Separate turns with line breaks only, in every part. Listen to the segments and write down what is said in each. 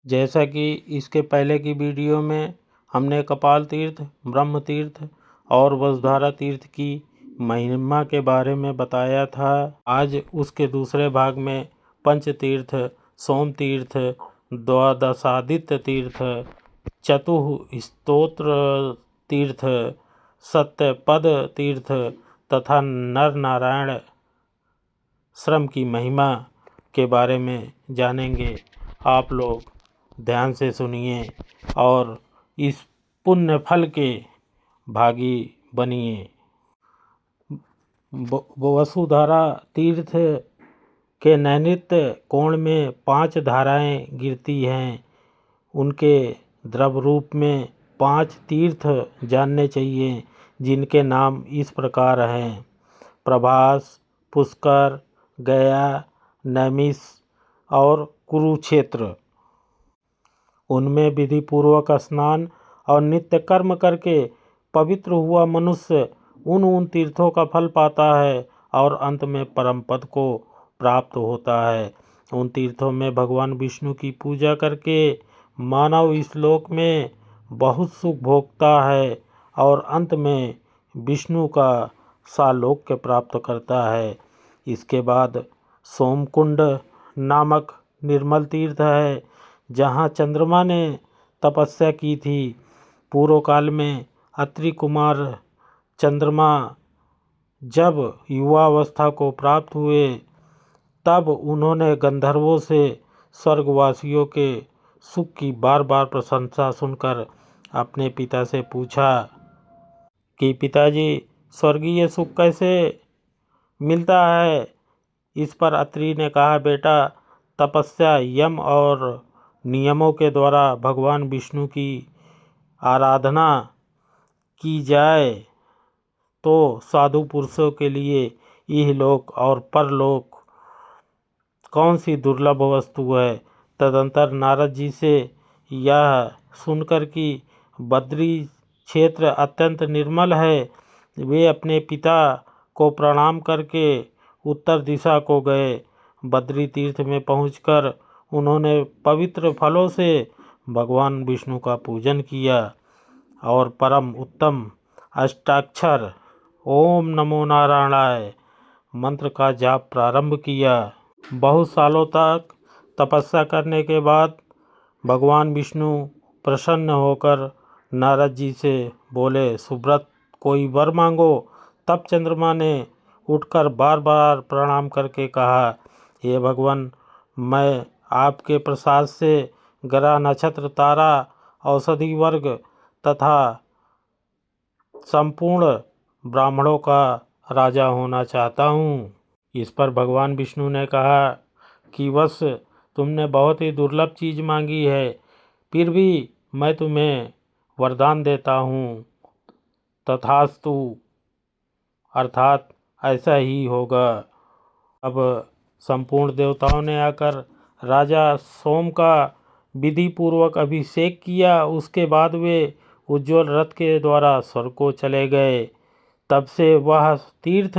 जैसा कि इसके पहले की वीडियो में हमने कपाल तीर्थ, ब्रह्म तीर्थ और वसुधारा तीर्थ की महिमा के बारे में बताया था। आज उसके दूसरे भाग में पंच तीर्थ, सोम तीर्थ, द्वादशादित्य तीर्थ, चतुस्तोत्र तीर्थ, सत्यपद तीर्थ तथा नर नारायण श्रम की महिमा के बारे में जानेंगे। आप लोग ध्यान से सुनिए और इस पुण्य फल के भागी बनिए। वसुधारा तीर्थ के नैऋत्य कोण में 5 धाराएं गिरती हैं। उनके द्रव रूप में 5 तीर्थ जानने चाहिए, जिनके नाम इस प्रकार हैं: प्रभास, पुष्कर, गया, नैमिष और कुरुक्षेत्र। उनमें विधि पूर्वक स्नान और नित्य कर्म करके पवित्र हुआ मनुष्य उन तीर्थों का फल पाता है और अंत में परम पद को प्राप्त होता है। उन तीर्थों में भगवान विष्णु की पूजा करके मानव इस लोक में बहुत सुख भोगता है और अंत में विष्णु का सालोक्य प्राप्त करता है। इसके बाद सोमकुंड नामक निर्मल तीर्थ है, जहाँ चंद्रमा ने तपस्या की थी। पूर्व काल में अत्रि कुमार चंद्रमा जब युवावस्था को प्राप्त हुए, तब उन्होंने गंधर्वों से स्वर्गवासियों के सुख की बार बार प्रशंसा सुनकर अपने पिता से पूछा कि पिताजी, स्वर्गीय सुख कैसे मिलता है? इस पर अत्रि ने कहा, बेटा, तपस्या, यम और नियमों के द्वारा भगवान विष्णु की आराधना की जाए तो साधु पुरुषों के लिए इहलोक और परलोक कौन सी दुर्लभ वस्तु है। तदंतर नारद जी से यह सुनकर कि बद्री क्षेत्र अत्यंत निर्मल है, वे अपने पिता को प्रणाम करके उत्तर दिशा को गए। बद्री तीर्थ में पहुंचकर उन्होंने पवित्र फलों से भगवान विष्णु का पूजन किया और परम उत्तम अष्टाक्षर ओम नमो नारायणाय मंत्र का जाप प्रारंभ किया। बहुत सालों तक तपस्या करने के बाद भगवान विष्णु प्रसन्न होकर नारद जी से बोले, सुब्रत, कोई वर मांगो। तब चंद्रमा ने उठकर बार बार प्रणाम करके कहा, हे भगवान, मैं आपके प्रसाद से ग्रह, नक्षत्र, तारा, औषधि वर्ग तथा संपूर्ण ब्राह्मणों का राजा होना चाहता हूँ। इस पर भगवान विष्णु ने कहा कि वत्स, तुमने बहुत ही दुर्लभ चीज़ मांगी है, फिर भी मैं तुम्हें वरदान देता हूँ। तथास्तु, अर्थात ऐसा ही होगा। अब संपूर्ण देवताओं ने आकर राजा सोम का विधि पूर्वक अभिषेक किया। उसके बाद वे उज्ज्वल रथ के द्वारा स्वर्ग को चले गए। तब से वह तीर्थ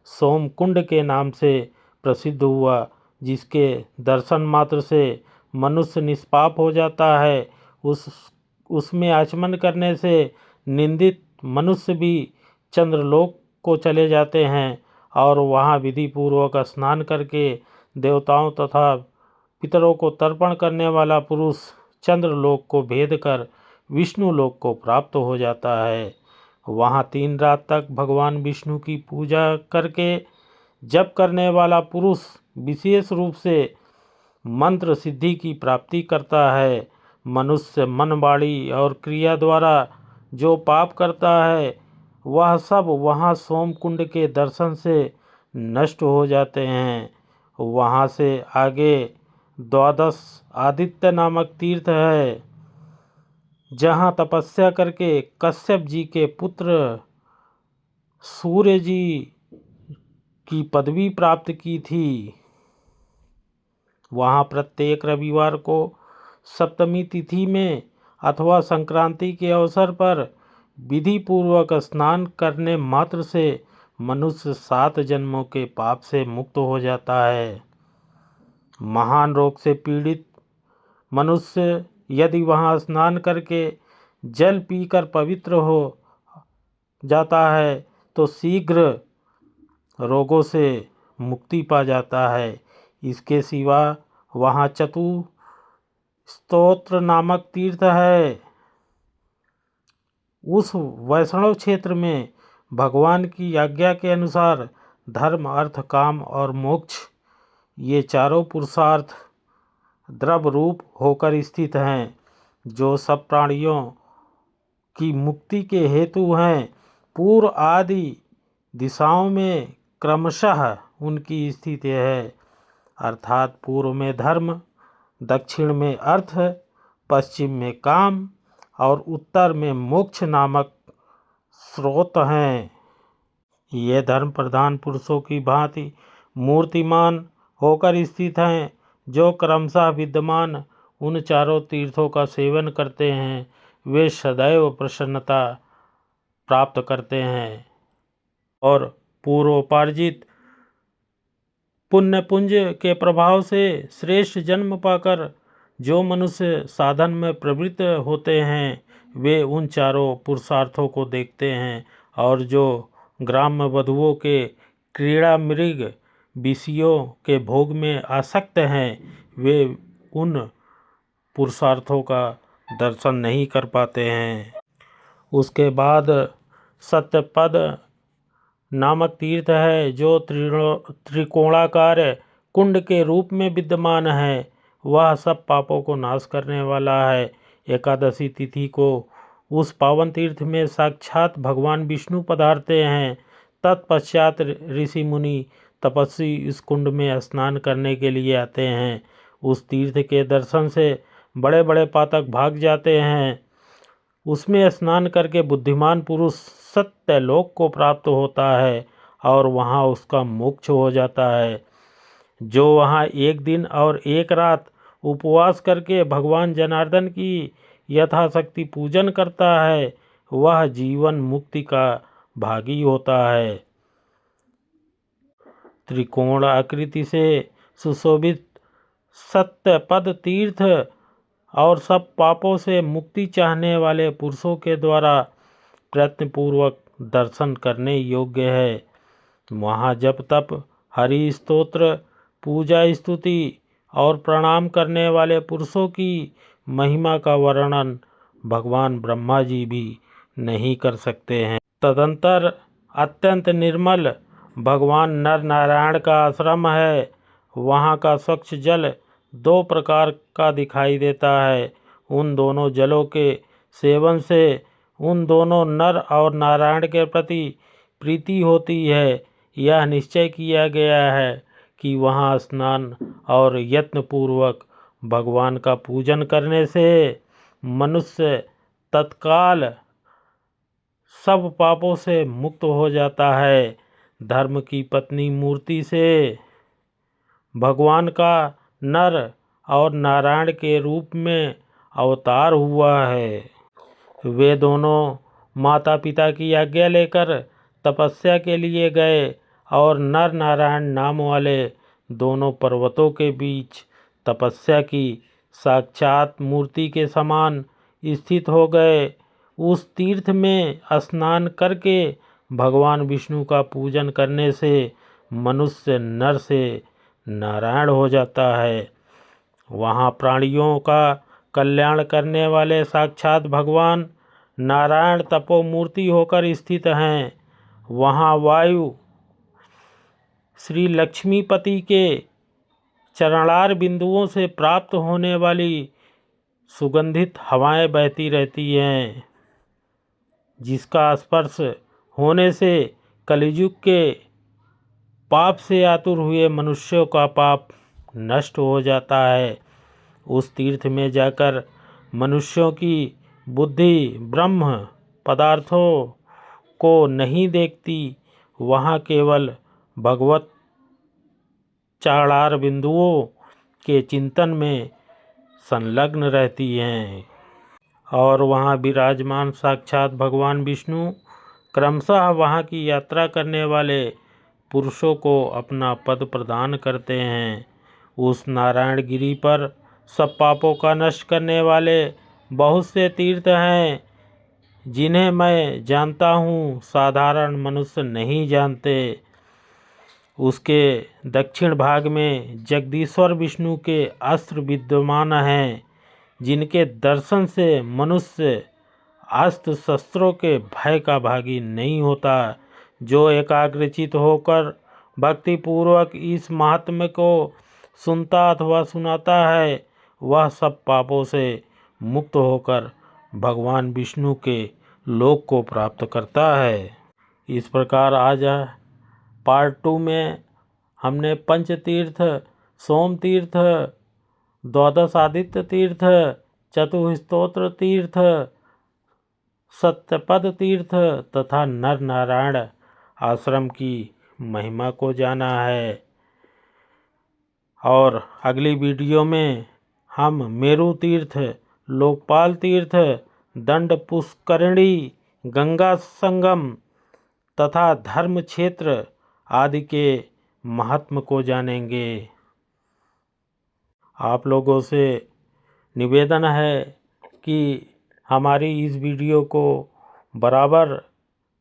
सोमकुंड के नाम से प्रसिद्ध हुआ, जिसके दर्शन मात्र से मनुष्य निष्पाप हो जाता है। उसमें आचमन करने से निंदित मनुष्य भी चंद्रलोक को चले जाते हैं और वहाँ विधि पूर्वक स्नान करके देवताओं तथा पितरों को तर्पण करने वाला पुरुष चंद्रलोक को भेद कर विष्णु लोक को प्राप्त हो जाता है। वहाँ 3 रात तक भगवान विष्णु की पूजा करके जप करने वाला पुरुष विशेष रूप से मंत्र सिद्धि की प्राप्ति करता है। मनुष्य मन, वाणी और क्रिया द्वारा जो पाप करता है, वह सब वहाँ सोमकुंड के दर्शन से नष्ट हो जाते हैं। वहाँ से आगे द्वादश आदित्य नामक तीर्थ है, जहाँ तपस्या करके कश्यप जी के पुत्र सूर्य जी की पदवी प्राप्त की थी। वहाँ प्रत्येक रविवार को सप्तमी तिथि में अथवा संक्रांति के अवसर पर विधि पूर्वक स्नान करने मात्र से मनुष्य 7 जन्मों के पाप से मुक्त हो जाता है। महान रोग से पीड़ित मनुष्य यदि वहाँ स्नान करके जल पीकर पवित्र हो जाता है तो शीघ्र रोगों से मुक्ति पा जाता है। इसके सिवा वहाँ चतु स्तोत्र नामक तीर्थ है। उस वैष्णव क्षेत्र में भगवान की आज्ञा के अनुसार धर्म, अर्थ, काम और मोक्ष ये चारों पुरुषार्थ द्रव्य रूप होकर स्थित हैं, जो सब प्राणियों की मुक्ति के हेतु हैं। पूर्व आदि दिशाओं में क्रमशः उनकी स्थिति है, अर्थात पूर्व में धर्म, दक्षिण में अर्थ, पश्चिम में काम और उत्तर में मोक्ष नामक स्रोत हैं। ये धर्म प्रधान पुरुषों की भांति मूर्तिमान होकर स्थित हैं, जो क्रमशः विद्यमान उन चारों तीर्थों का सेवन करते हैं, वे सदैव प्रसन्नता प्राप्त करते हैं और पूर्वोपार्जित पुण्य पुंज के प्रभाव से श्रेष्ठ जन्म पाकर जो मनुष्य साधन में प्रवृत्त होते हैं, वे उन चारों पुरुषार्थों को देखते हैं, और जो ग्राम्य वधुओं के क्रीड़ा मृग विषयों के भोग में आसक्त हैं, वे उन पुरुषार्थों का दर्शन नहीं कर पाते हैं। उसके बाद सत्यपद नामक तीर्थ है, जो त्रिकोणाकार कुंड के रूप में विद्यमान है। वह सब पापों को नाश करने वाला है। एकादशी तिथि को उस पावन तीर्थ में साक्षात भगवान विष्णु पधारते हैं। तत्पश्चात ऋषि मुनि तपस्वी इस कुंड में स्नान करने के लिए आते हैं। उस तीर्थ के दर्शन से बड़े बड़े पातक भाग जाते हैं। उसमें स्नान करके बुद्धिमान पुरुष सत्यलोक को प्राप्त होता है और वहाँ उसका मोक्ष हो जाता है। जो वहाँ एक दिन और एक रात उपवास करके भगवान जनार्दन की यथाशक्ति पूजन करता है, वह जीवन मुक्ति का भागी होता है। त्रिकोण आकृति से सुशोभित सत्यपद तीर्थ और सब पापों से मुक्ति चाहने वाले पुरुषों के द्वारा प्रयत्नपूर्वक दर्शन करने योग्य है। वहाँ जप तप, हरि स्तोत्र, पूजा, स्तुति और प्रणाम करने वाले पुरुषों की महिमा का वर्णन भगवान ब्रह्मा जी भी नहीं कर सकते हैं। तदंतर अत्यंत निर्मल भगवान नर नारायण का आश्रम है। वहाँ का स्वच्छ जल दो प्रकार का दिखाई देता है। उन दोनों जलों के सेवन से उन दोनों नर और नारायण के प्रति प्रीति होती है। यह निश्चय किया गया है कि वहाँ स्नान और यत्नपूर्वक भगवान का पूजन करने से मनुष्य तत्काल सब पापों से मुक्त हो जाता है। धर्म की पत्नी मूर्ति से भगवान का नर और नारायण के रूप में अवतार हुआ है। वे दोनों माता पिता की आज्ञा लेकर तपस्या के लिए गए और नर नारायण नाम वाले दोनों पर्वतों के बीच तपस्या की साक्षात मूर्ति के समान स्थित हो गए। उस तीर्थ में स्नान करके भगवान विष्णु का पूजन करने से मनुष्य नर से नारायण हो जाता है। वहाँ प्राणियों का कल्याण करने वाले साक्षात भगवान नारायण तपोमूर्ति होकर स्थित हैं। वहाँ वायु श्री लक्ष्मीपति के चरणार बिंदुओं से प्राप्त होने वाली सुगंधित हवाएं बहती रहती हैं, जिसका स्पर्श होने से कलियुग के पाप से आतुर हुए मनुष्यों का पाप नष्ट हो जाता है। उस तीर्थ में जाकर मनुष्यों की बुद्धि ब्रह्म पदार्थों को नहीं देखती। वहाँ केवल भगवत चरणार बिंदुओं के चिंतन में संलग्न रहती हैं और वहाँ विराजमान साक्षात भगवान विष्णु क्रमशः वहाँ की यात्रा करने वाले पुरुषों को अपना पद प्रदान करते हैं। उस नारायण गिरी पर सब पापों का नष्ट करने वाले बहुत से तीर्थ हैं जिन्हें मैं जानता हूँ, साधारण मनुष्य नहीं जानते। उसके दक्षिण भाग में जगदीश्वर विष्णु के अस्त्र विद्यमान हैं, जिनके दर्शन से मनुष्य अस्त्र शस्त्रों के भय का भागी नहीं होता। जो एकाग्रचित होकर भक्तिपूर्वक इस महात्म्य को सुनता अथवा सुनाता है, वह सब पापों से मुक्त होकर भगवान विष्णु के लोक को प्राप्त करता है। इस प्रकार आज पार्ट 2 में हमने पंचतीर्थ, सोम तीर्थ, द्वादश आदित्य तीर्थ, चतुस्तोत्र तीर्थ, सत्यपद तीर्थ तथा नर नारायण आश्रम की महिमा को जाना है। और अगली वीडियो में हम मेरु तीर्थ, लोकपाल तीर्थ, दंड पुष्करिणी, गंगा संगम तथा धर्म क्षेत्र आदि के महात्म को जानेंगे। आप लोगों से निवेदन है कि हमारी इस वीडियो को बराबर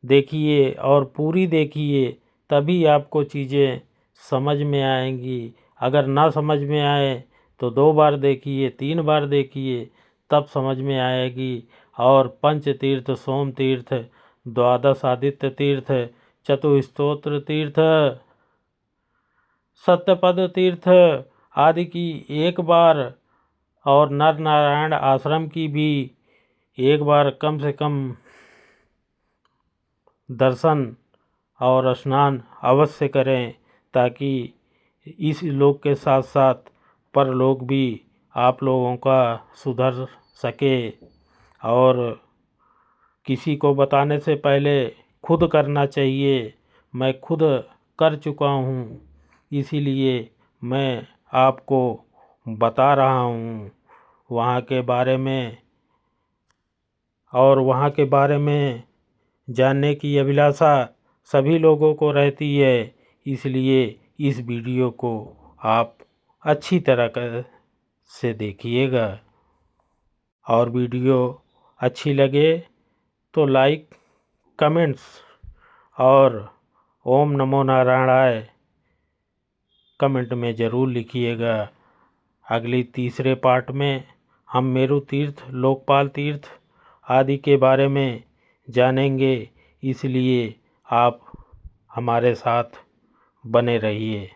देखिए और पूरी देखिए, तभी आपको चीज़ें समझ में आएंगी। अगर ना समझ में आए तो 2 बार देखिए, 3 बार देखिए, तब समझ में आएगी। और पंच तीर्थ, सोम तीर्थ, द्वादश आदित्य तीर्थ, चतुस्तोत्र तीर्थ, सत्यपद तीर्थ आदि की 1 बार और नर नारायण आश्रम की भी 1 बार कम से कम दर्शन और स्नान अवश्य करें, ताकि इस लोक के साथ साथ परलोक भी आप लोगों का सुधर सके। और किसी को बताने से पहले खुद करना चाहिए। मैं खुद कर चुका हूँ, इसीलिए मैं आपको बता रहा हूँ। वहाँ के बारे में और वहाँ के बारे में जानने की अभिलाषा सभी लोगों को रहती है, इसलिए इस वीडियो को आप अच्छी तरह से देखिएगा। और वीडियो अच्छी लगे तो लाइक, कमेंट्स और ओम नमो नारायणाय कमेंट में ज़रूर लिखिएगा। अगली तीसरे पार्ट में हम मेरु तीर्थ, लोकपाल तीर्थ आदि के बारे में जानेंगे, इसलिए आप हमारे साथ बने रहिए।